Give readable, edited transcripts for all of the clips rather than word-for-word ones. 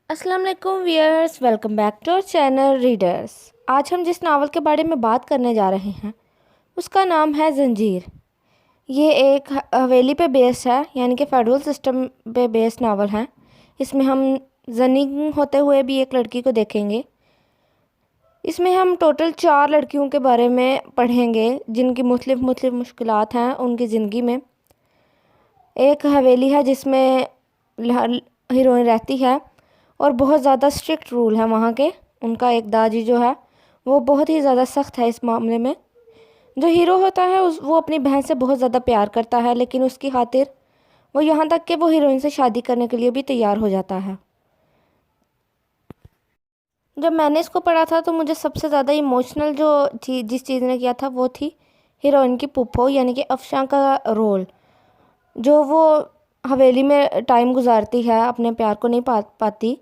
अस्सलाम वालेकुम viewers, welcome back to our channel readers. आज हम जिस नावल के बारे में बात करने जा रहे हैं उसका नाम है ज़ंजीर। ये एक हवेली पे बेस्ड है, यानी कि फेडरल सिस्टम पे बेस्ड नावल है। इसमें हम जनी होते हुए भी एक लड़की को देखेंगे। इसमें हम टोटल 4 लड़कियों के बारे में पढ़ेंगे जिनकी मुख्तलिफ मुश्किलात हैं उनकी ज़िंदगी में। एक हवेली है जिसमें हीरोइन रहती है और बहुत ज़्यादा स्ट्रिक्ट रूल है वहाँ के। उनका एक दादी जो है वो बहुत ही ज़्यादा सख्त है इस मामले में। जो हीरो होता है वो अपनी बहन से बहुत ज़्यादा प्यार करता है, लेकिन उसकी खातिर वो यहाँ तक कि वो हीरोइन से शादी करने के लिए भी तैयार हो जाता है। जब मैंने इसको पढ़ा था तो मुझे सबसे ज़्यादा इमोशनल जो थी जिस चीज़ ने किया था वो थी हीरोइन की पुप्पो यानी कि अफशां का रोल। जो वो हवेली में टाइम गुजारती है, अपने प्यार को नहीं पाती,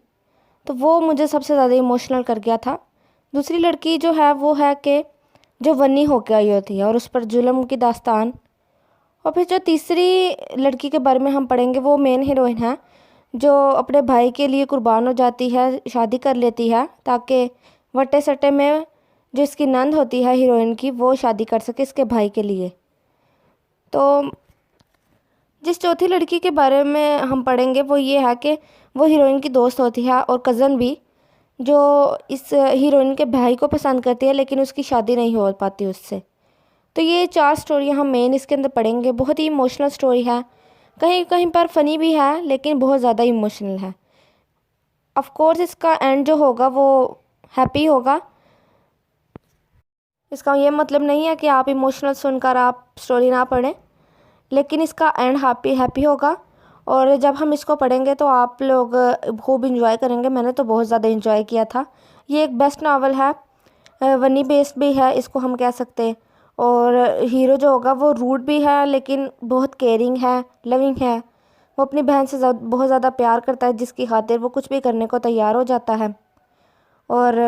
तो वो मुझे सबसे ज़्यादा इमोशनल कर गया था। दूसरी लड़की जो है वो है कि जो वन्नी होकर आई होती है और उस पर जुल्म की दास्तान। और फिर जो तीसरी लड़की के बारे में हम पढ़ेंगे वो मेन हीरोइन है जो अपने भाई के लिए कुर्बान हो जाती है, शादी कर लेती है ताकि वट्टे सट्टे में जो इसकी नंद होती है हीरोइन की वो शादी कर सके इसके भाई के लिए। तो जिस चौथी लड़की के बारे में हम पढ़ेंगे वो ये है कि वो हीरोइन की दोस्त होती है और कज़न भी, जो इस हीरोइन के भाई को पसंद करती है लेकिन उसकी शादी नहीं हो पाती उससे। तो ये 4 स्टोरियाँ हम मेन इसके अंदर पढ़ेंगे। बहुत ही इमोशनल स्टोरी है, कहीं कहीं पर फ़नी भी है लेकिन बहुत ज़्यादा इमोशनल है। ऑफ कोर्स इसका एंड जो होगा वो हैप्पी होगा। इसका ये मतलब नहीं है कि आप इमोशनल सुनकर आप स्टोरी ना पढ़ें, लेकिन इसका एंड हैप्पी हैप्पी होगा। और जब हम इसको पढ़ेंगे तो आप लोग खूब इंजॉय करेंगे। मैंने तो बहुत ज़्यादा इंजॉय किया था। ये एक बेस्ट नावल है, वनी बेस्ड भी है इसको हम कह सकते हैं। और हीरो जो होगा वो रूड भी है लेकिन बहुत केयरिंग है, लविंग है। वो अपनी बहन से बहुत ज़्यादा प्यार करता है जिसकी खातिर वो कुछ भी करने को तैयार हो जाता है। और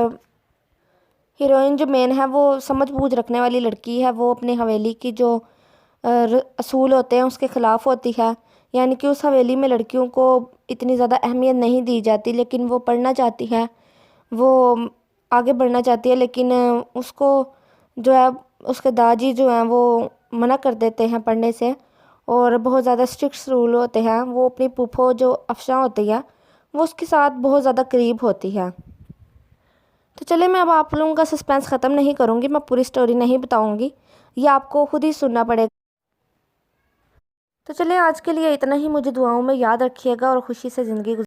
हीरोइन जो मेन है वो समझ बूझ रखने वाली लड़की है। वो अपनी हवेली की जो असूल होते हैं उसके ख़िलाफ़ होती है, यानी कि उस हवेली में लड़कियों को इतनी ज़्यादा अहमियत नहीं दी जाती, लेकिन वो पढ़ना चाहती है, वो आगे बढ़ना चाहती है, लेकिन उसको जो है उसके दादी जो हैं वो मना कर देते हैं पढ़ने से। और बहुत ज़्यादा स्ट्रिक्ट रूल होते हैं। वो अपनी फूफो जो अफशां होती है वो उसके साथ बहुत ज़्यादा करीब होती है। तो चलिए, मैं अब आप लोगों का सस्पेंस ख़त्म नहीं करूँगी, मैं पूरी स्टोरी नहीं बताऊँगी, ये आपको खुद ही सुनना पड़ेगा। तो चलिए, आज के लिए इतना ही। मुझे दुआओं में याद रखिएगा और खुशी से ज़िंदगी